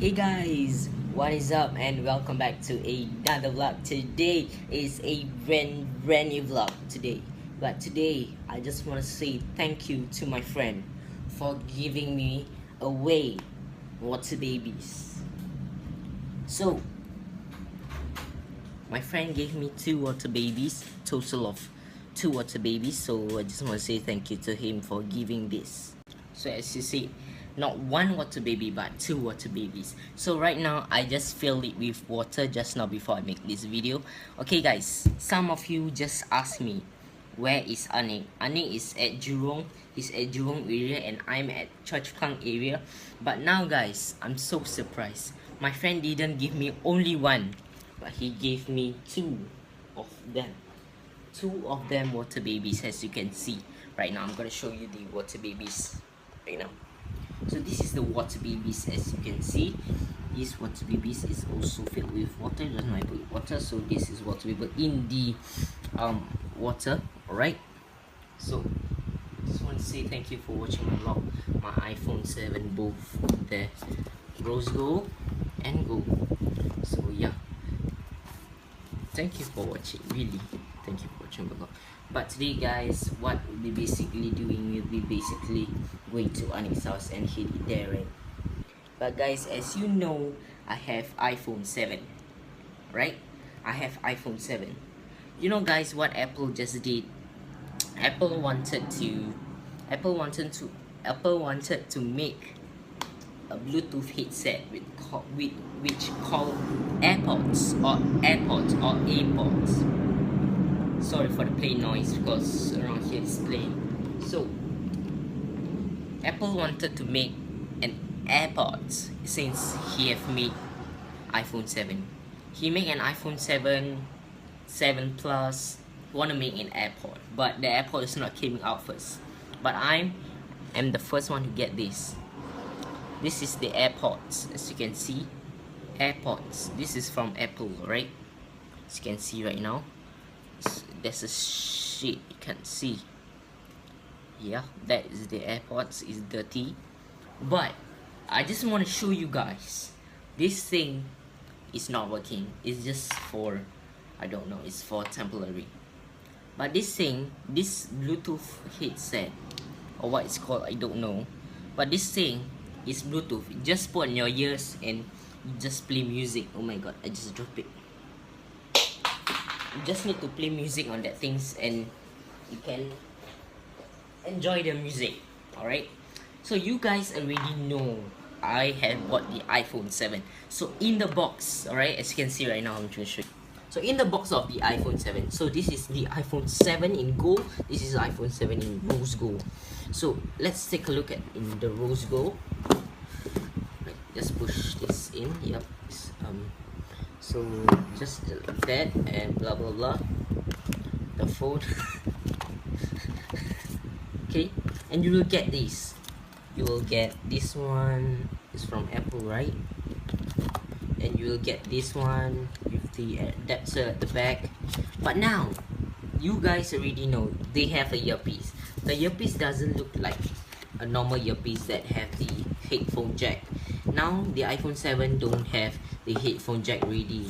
Hey guys, what is up and welcome back to another vlog. Today is a brand new vlog today. But today I just want to say thank you to my friend for giving me away water babies. So my friend gave me two water babies, total of two water babies. So I just want to say thank you to him for giving this. So as you see, not one water baby but two water babies. So right now I just filled it with water just now before I make this video. Okay guys, some of you just asked me, where is Aneq? Aneq is at Jurong. He's at Jurong area and I'm at Choa Chu Kang area. But now guys, I'm so surprised. My friend didn't give me only one, but he gave me two of them. Two of them water babies, as you can see. Right now I'm gonna show you the water babies right now. So this is the water babies, as you can see. This water babies is also filled with water. Just now I put water, so this is water baby in the water. Alright, so just want to say thank you for watching my vlog. My iPhone 7 both there, rose gold and gold. So yeah, thank you for watching, really thank you for watching my vlog. But today guys, what we'll be basically doing, we'll be basically going to Aneq's house and hit it there, right? But guys, as you know, I have iPhone 7, right? I have iPhone 7. You know guys what Apple just did? Apple wanted to make a Bluetooth headset which called AirPods or AirPods. Sorry for the plane noise because around here is playing. So Apple wanted to make an AirPods since he have made iPhone 7. He made an iPhone 7 Plus, wanna make an AirPod, but the AirPod is not coming out first. But I am the first one to get this. This is the AirPods, as you can see. AirPods. This is from Apple, right? As you can see right now. There's a shit you can see. Yeah, that is the AirPods. It's dirty, but I just want to show you guys. This thing is not working. It's just for, I don't know, it's for temporary. But this thing, this Bluetooth headset, or what it's called, I don't know, but this thing is Bluetooth. You just put in your ears and you just play music. Oh my god, I just dropped it. You just need to play music on that things and you can enjoy the music. Alright, so you guys already know I have bought the iPhone 7. So in the box, alright, as you can see right now, I'm going to show you. So in the box of the iPhone 7, so this is the iPhone 7 in gold, this is iPhone 7 in rose gold. So let's take a look at in the rose gold. Right, just push this in. Yep. So just like that and blah blah blah. The phone. Okay, and you will get this. You will get this one. It's from Apple, right? And you will get this one with the adapter at the back. But now, you guys already know they have a earpiece. The earpiece doesn't look like a normal earpiece that have the headphone jack. Now the iPhone 7 don't have the headphone jack ready.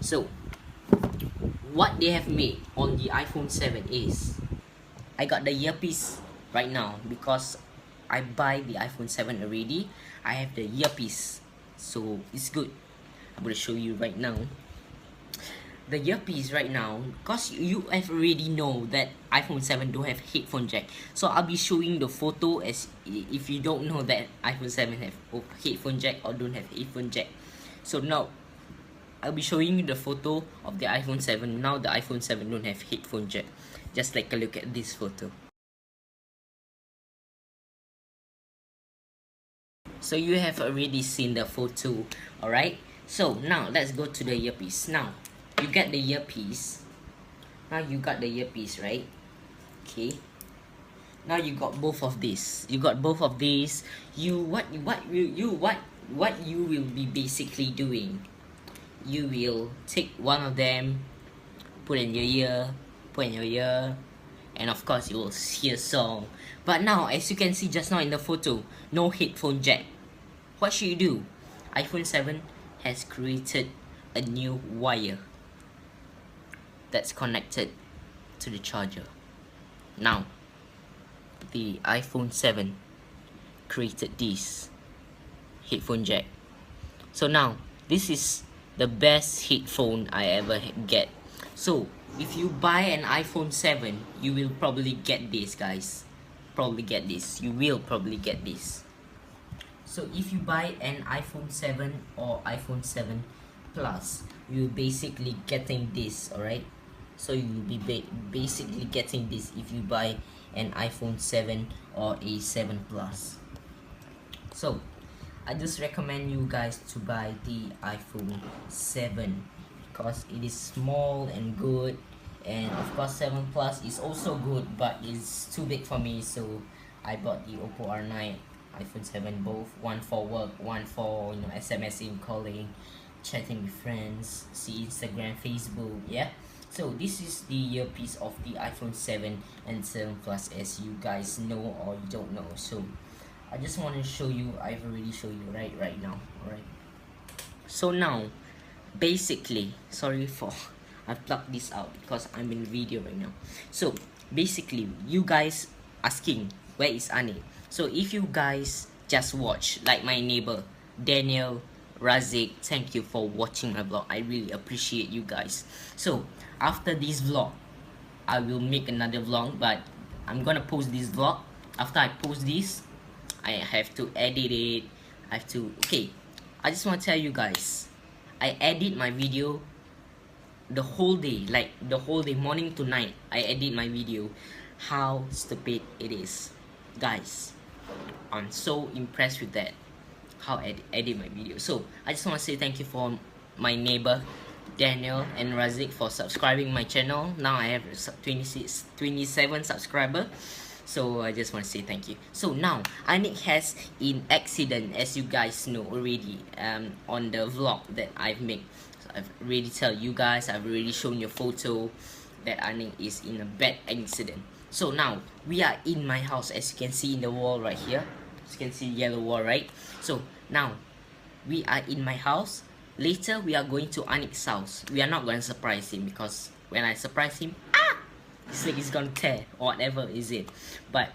So what they have made on the iPhone 7 is, I got the earpiece right now because I buy the iPhone 7 already. I have the earpiece, so it's good. I'm gonna show you right now the earpiece right now, because you have already know that iPhone 7 don't have headphone jack. So I'll be showing the photo as if you don't know that iPhone 7 have headphone jack or don't have headphone jack. So now I'll be showing you the photo of the iPhone 7. Now the iPhone 7 don't have headphone jack. Just take a look at this photo. So you have already seen the photo, alright? So now let's go to the earpiece. Now you get the earpiece. Now you got the earpiece, right? Okay. Now you got both of these. You got both of these. What you will be basically doing? You will take one of them, put in your ear, and of course you will hear song. But now, as you can see just now in the photo, no headphone jack. What should you do? iPhone 7 has created a new wire that's connected to the charger. Now, the iPhone 7 created this headphone jack. So now, this is the best headphone I ever get. So, if you buy an iPhone 7, you will probably get this, guys. You will probably get this. So if you buy an iPhone 7 or iPhone 7 Plus, you're basically getting this, alright? So you'll be basically getting this if you buy an iPhone 7 or a 7 Plus. So I just recommend you guys to buy the iPhone 7 because it is small and good, and of course 7 Plus is also good, but it's too big for me, so I bought the Oppo R9 iPhone 7, both, one for work, one for SMSing, calling, chatting with friends, see Instagram, Facebook. Yeah, so this is the earpiece of the iPhone 7 and 7 Plus, as you guys know or you don't know. So I just want to show you. I've already shown you right now. Alright, so now basically, sorry for I plugged this out because I'm in video right now. So basically, you guys asking where is Aneq. So if you guys just watch, like my neighbor Daniel, Razik, thank you for watching my vlog. I really appreciate you guys. So after this vlog, I will make another vlog, but I'm gonna post this vlog. After I post this, I have to edit it. Okay, I just want to tell you guys, I edit my video the whole day, like the whole day, morning to night. I edit my video. How stupid it is, guys. I'm so impressed with that, how I edit my video. So I just want to say thank you for my neighbor Daniel and Razik for subscribing my channel. Now I have 27 subscribers. So I just want to say thank you. So now Aneq has in accident, as you guys know already, on the vlog that I've made. So I've already tell you guys, I've already shown you a photo that Aneq is in a bad accident. So now we are in my house, as you can see in the wall right here. As you can see yellow wall, right? So now we are in my house. Later we are going to Aneq's house. We are not going to surprise him, because when I surprise him, his leg is gonna tear or whatever is it. But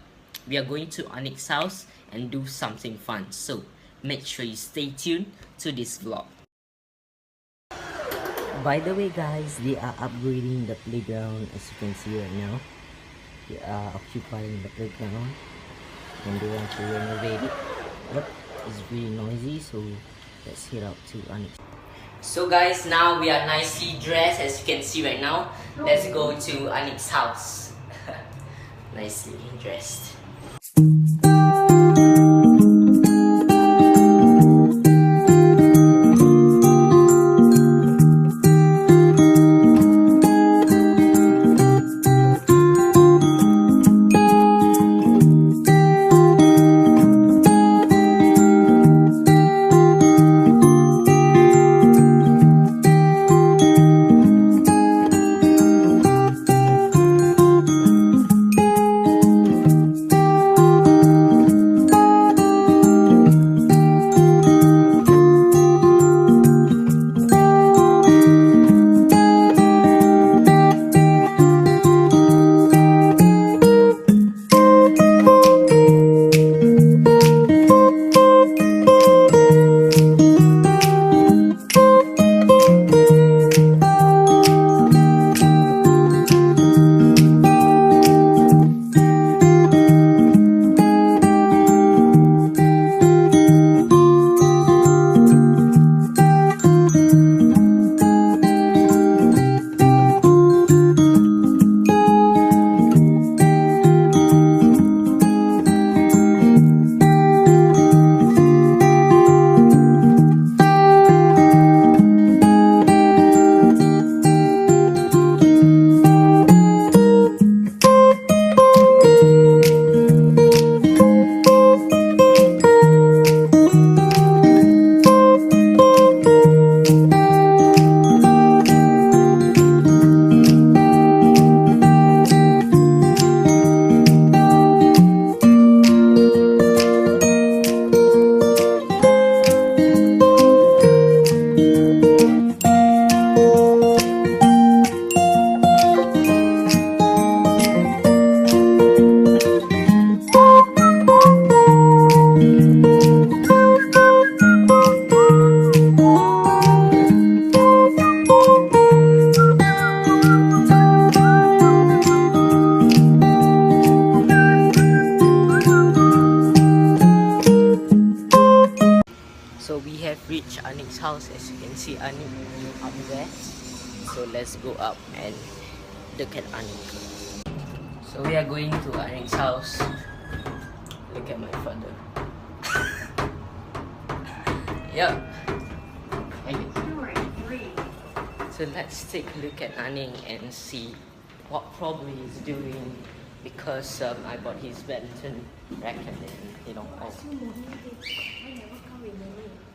we are going to Aneq's house and do something fun. So make sure you stay tuned to this vlog. By the way, guys, they are upgrading the playground, as you can see right now. They are occupying the playground and they want to renovate it. But it's really noisy, so let's head out to Aneq. So guys, now we are nicely dressed, as you can see right now. Let's go to Aneq's house. Nicely dressed. So we have reached Aneq's house. As you can see, Aneq up there. So let's go up and look at Aneq. So we are going to Aneq's house. Look at my father. Yeah. So let's take a look at Aneq and see what probably he's doing, because I bought his badminton racket and you know. Oh.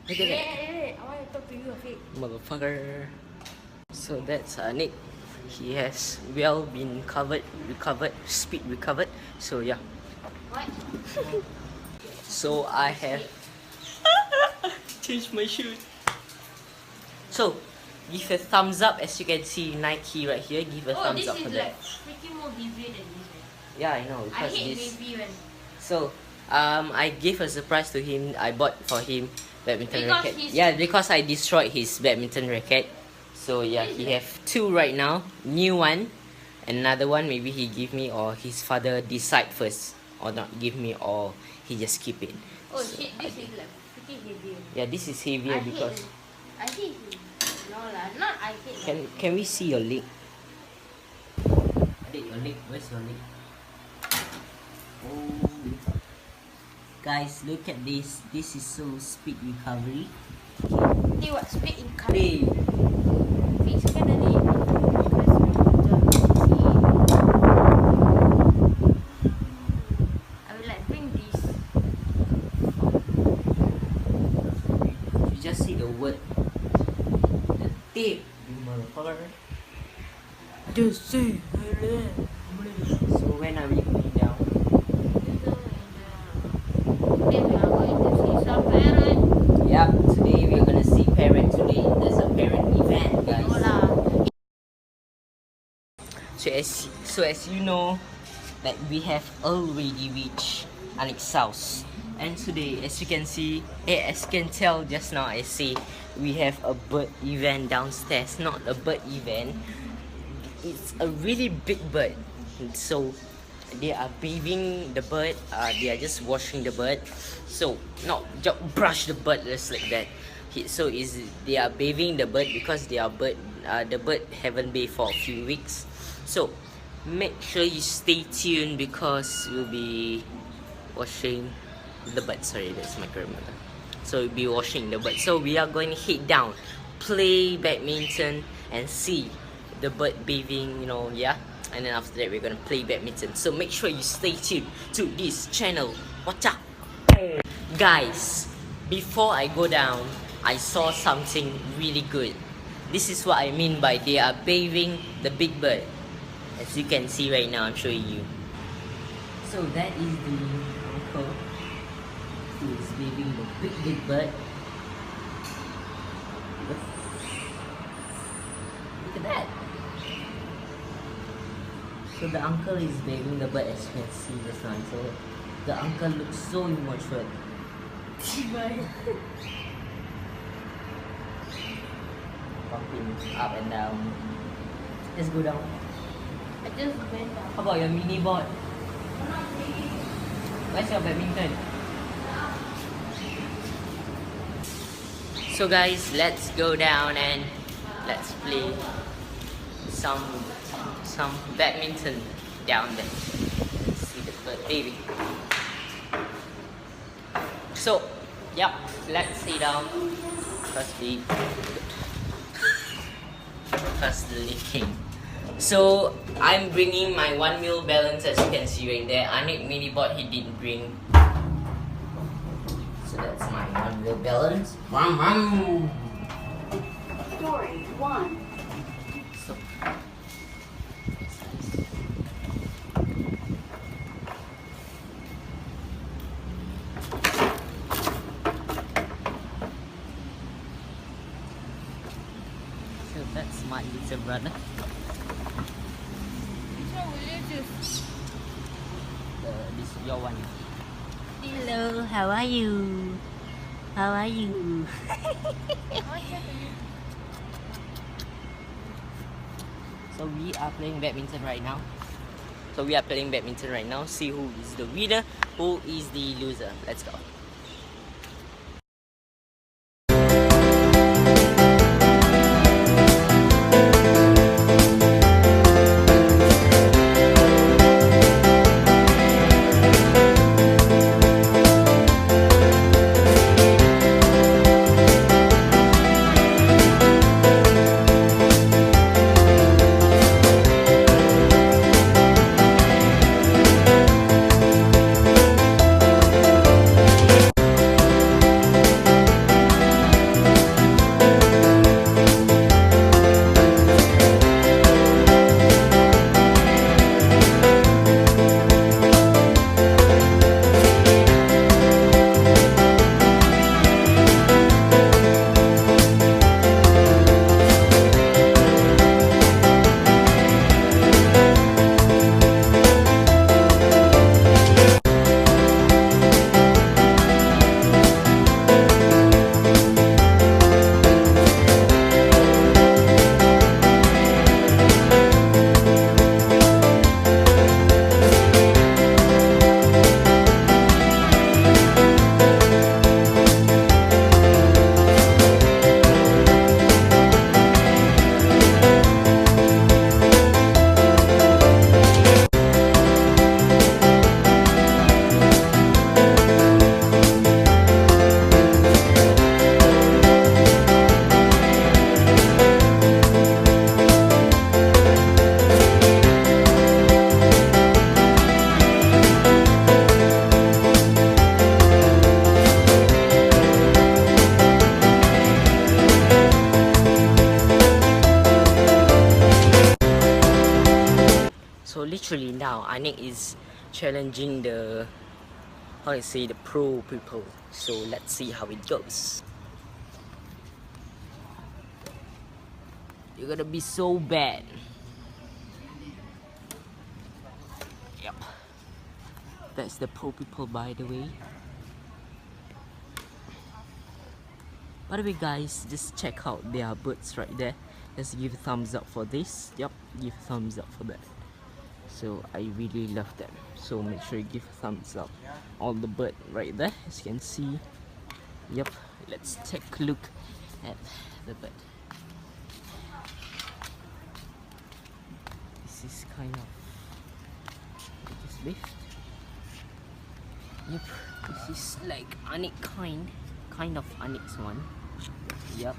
Look at that. I want to talk to you, Afiq. Motherfucker. So that's Aneq. He has been recovered, speed recovered. So yeah. What? So I have changed my shoes. So give a thumbs up. As you can see, Nike right here. Give a thumbs up for that. This is like freaking more heavier than this one. Yeah, I know. I Because hate this. heavy one. So I gave a surprise to him. I bought for him badminton Because racket. he's- Yeah, because I destroyed his badminton racket. So yeah, he have two right now. New one, another one maybe he give me, or his father decide first, or not give me, or he just keep it. Oh So shit, this is like freaking heavier. yeah, this is heavier I because. hate no lah, not I hate. Can we see your leg? Adik, your leg. Where's your leg? Oh, guys, look at this. This is so speed recovery. Ni what speed in color. Play. Fix kan tadi. I will like bring this. You just see the word, the tape, you motherfucker. Just see. So when are we going down? Then we are going to see some parrot. Yeah, today we're gonna see Parrot today. There's a Parrot event, guys. No lah. So as you know, that we have already reached Aneq's house. And today, as you can see, as you can tell just now, I say we have a bird event downstairs. Not a bird event. It's a really big bird. So they are bathing the bird. They are just washing the bird. So not just brush the bird just like that. They are bathing the bird because the bird haven't bathed for a few weeks. So make sure you stay tuned because we'll be washing the bird. Sorry, that's my grandmother. So we'll be washing the bird. So we are going to head down, play badminton, and see the bird bathing. You know, yeah. And then after that, we're gonna play badminton. So make sure you stay tuned to this channel. Watch out, guys. Before I go down, I saw something really good. This is what I mean by they are bathing the big bird. As you can see right now, I'm showing you. So that is the uncle who is bathing the big bird. Look at that. So the uncle is bathing the bird, as you can see just now. So the uncle looks so immature. Popping up and down. Let's go down. I just went down. How about your mini board? Where's your badminton? So guys, let's go down and let's play some badminton down there. Let's see the bird baby. So, yeah, let's sit down. First licking. So I'm bringing my 1 mil balance, as you can see right there. Aneq mini board he didn't bring. So that's my 1 mil balance. Story 1. So, that's my little brother. Which one will you choose? This is your one. Hello, how are you? How are you? So we are playing badminton right now. See who is the winner, who is the loser. Let's go. actually now Aneq is challenging the, how to say, the pro people. So let's see how it goes. You're gonna be so bad. Yep. That's the pro people, by the way. By the way, guys, just check out their birds right there. Just give a thumbs up for this. Yep, give a thumbs up for that. So I really love them. So make sure you give a thumbs up. All the bird right there, as you can see. Yep. Let's take a look at the bird. This is kind of this lift. Yep. This is like Aneq kind of Aneq's one. Yep,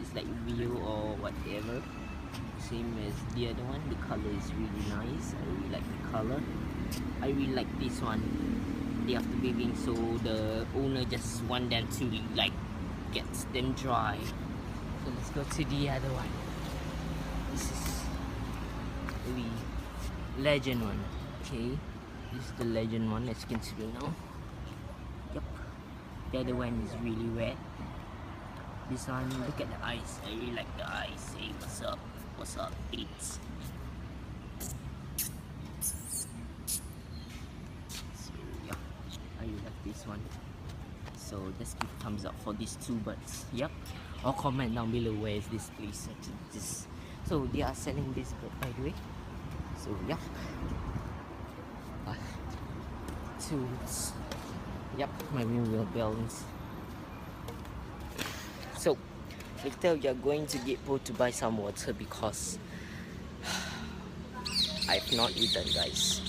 it's like view or whatever. Same as the other one. The color is really nice. I really like the color. I really like this one. Day after bathing, so the owner just want them to like get them dry. So let's go to the other one. This is the legend one. Okay, this is the legend one. Let's consider now. Yep, the other one is really wet. This one, look at the eyes. I really like the eyes. Hey, what's up? What's up, kids? So yeah, I really like this one. So just give a thumbs up for these two birds. Yep. Or comment down below where is this place. So they are selling this bird, by the way. So yeah. Tools. Yep, my wheel balance. So later we are going to get Gitpo to buy some water because I've not eaten, guys.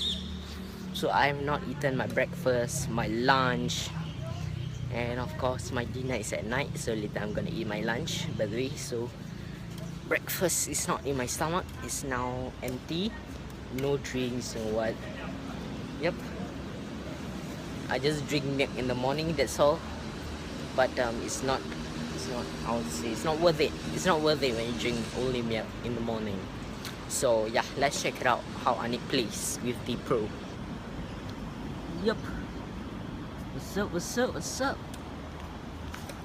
So I have not eaten my breakfast, my lunch, and of course my dinner is at night. So later I'm gonna eat my lunch, by the way. So breakfast is not in my stomach, it's now empty. No drinks or what. Yep, I just drink milk in the morning, that's all. But it's not, I would say, it's not worth it. It's not worth it when you drink only milk in the morning. So yeah, let's check it out how Aneq plays with the pro. Yep. What's up? What's up? What's up?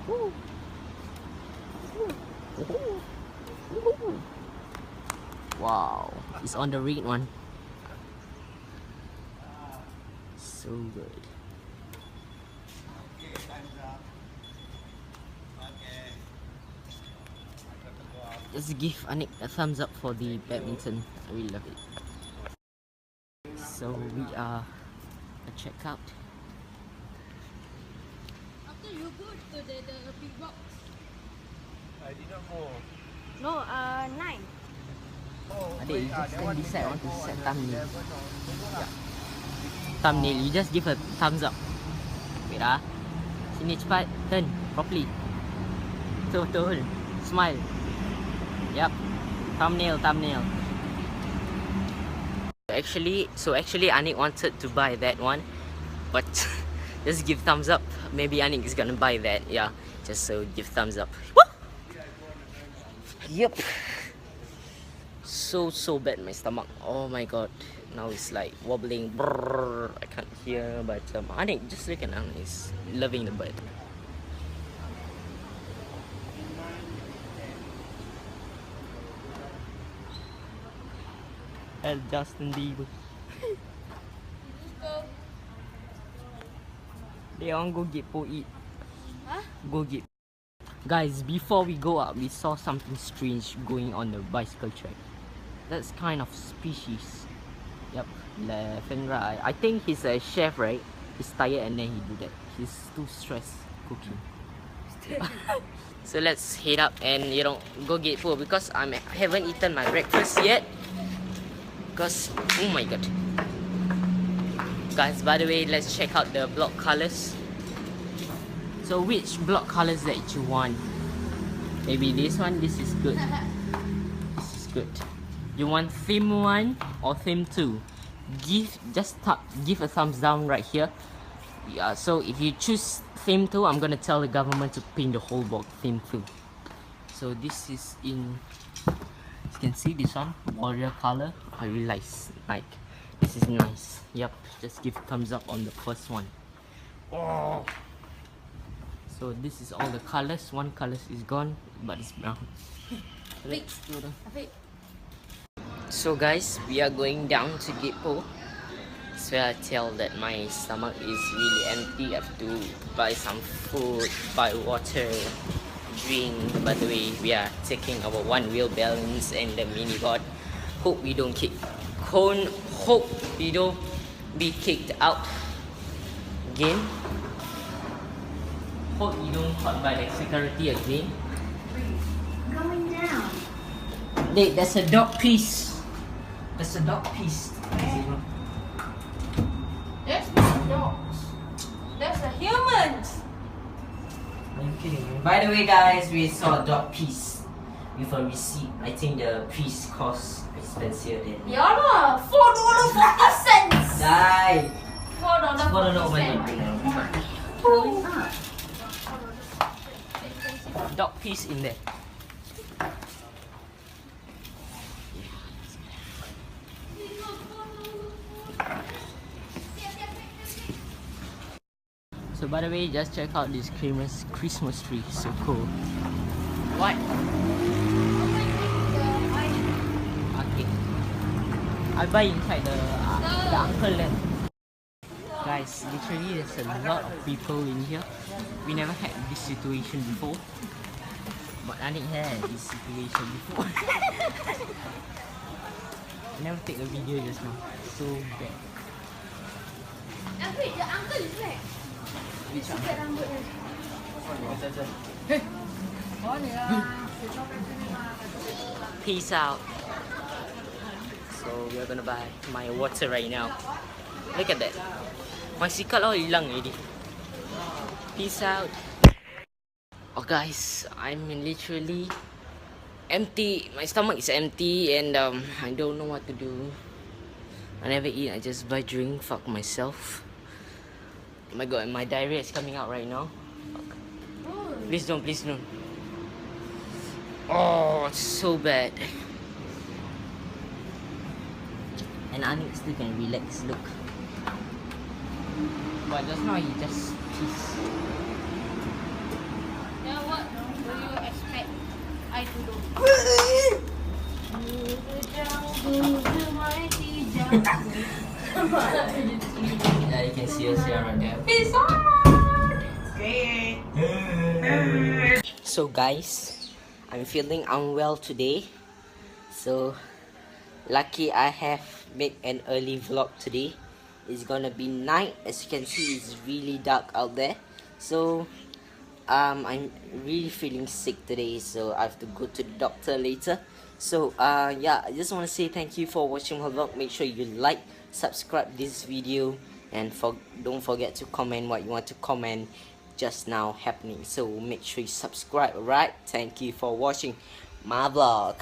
Woo. Woo. Woo. Wow, it's on the red one. So good. Just give Aneq a thumbs up for the badminton. I really love it. So we are a checkout. After you go to the big box. I did not go. No, 9. Adik, you just stand beside. I want to set thumbnail. Yeah. Thumbnail, you just give a thumbs up. Wait ah. Sini cepat, turn properly. Betul. Smile. Yep. Thumbnail. Actually Aneq wanted to buy that one, but just give thumbs up. Maybe Aneq is gonna buy that. Yeah, just so give thumbs up. Woo! Yep. So bad my stomach. Oh my god. Now it's like wobbling. Brrr, I can't hear, but Aneq, just look at Aneq. He's loving the bird. And Justin Bieber. They want go Gitpo eat. Huh? Go get. Guys, before we go up, we saw something strange going on the bicycle track. That's kind of species. Yep, left and right. I think he's a chef, right? He's tired and then he do that. He's too stressed cooking. So let's head up and go get food because I haven't eaten my breakfast yet. Because oh my god. Guys, by the way, let's check out the block colors. So which block colors that you want? Maybe this one. This is good. This is good. You want theme 1 or theme 2? Give a thumbs down right here. Yeah, so if you choose theme 2, I'm gonna tell the government to paint the whole box theme 2. So this is in, you can see this one, warrior color. I really like This is nice. Yep, just give thumbs up on the first one. Oh. So this is all the colors. One color is gone, but it's brown. Let's do the... So guys, we are going down to Gitpo. So I tell that my stomach is really empty. I have to buy some food, buy water, drink. By the way, we are taking our one wheel balance and the mini board. Hope we don't hope we don't be kicked out again. Hope you don't caught by the security again. Going down. Wait, there's a dog piece. There's a dog piece. That's not dogs. That's a humans. Are you kidding me? By the way, guys, we saw a dog piece with a receipt. I think the piece cost expensive than. Yeah lah, $4.50. Die. $4.50. Going up. Dog piece in there. So by the way, just check out this Christmas tree. So cool. What? Okay. I buy inside the uncle there. Guys, literally there's a lot of people in here. We never had this situation before. But Aneq had this situation before. I never take a video just now. So bad. Wait, the uncle is back. Which one? Sikat rambutnya. Peace out. So we are gonna buy my water right now. Look at that. My sikat all hilang already. Peace out. Oh guys, I'm literally empty. My stomach is empty and I don't know what to do. I never eat. I just buy drink. Fuck myself. Oh my god, my diarrhea is coming out right now. Fuck. Please don't, please don't. Oh, it's so bad. And Aneq still can relax, look. But just now he just pissed. Then what do you expect I to do? Yeah, you can see us here right there. Peace out. So guys, I'm feeling unwell today. So lucky I have made an early vlog today. It's gonna be night. As you can see, it's really dark out there. So I'm really feeling sick today, so I have to go to the doctor later. So yeah, I just want to say thank you for watching my vlog. Make sure you like, subscribe this video, and don't forget to comment what you want to comment just now happening. So make sure you subscribe. Alright, thank you for watching my vlog.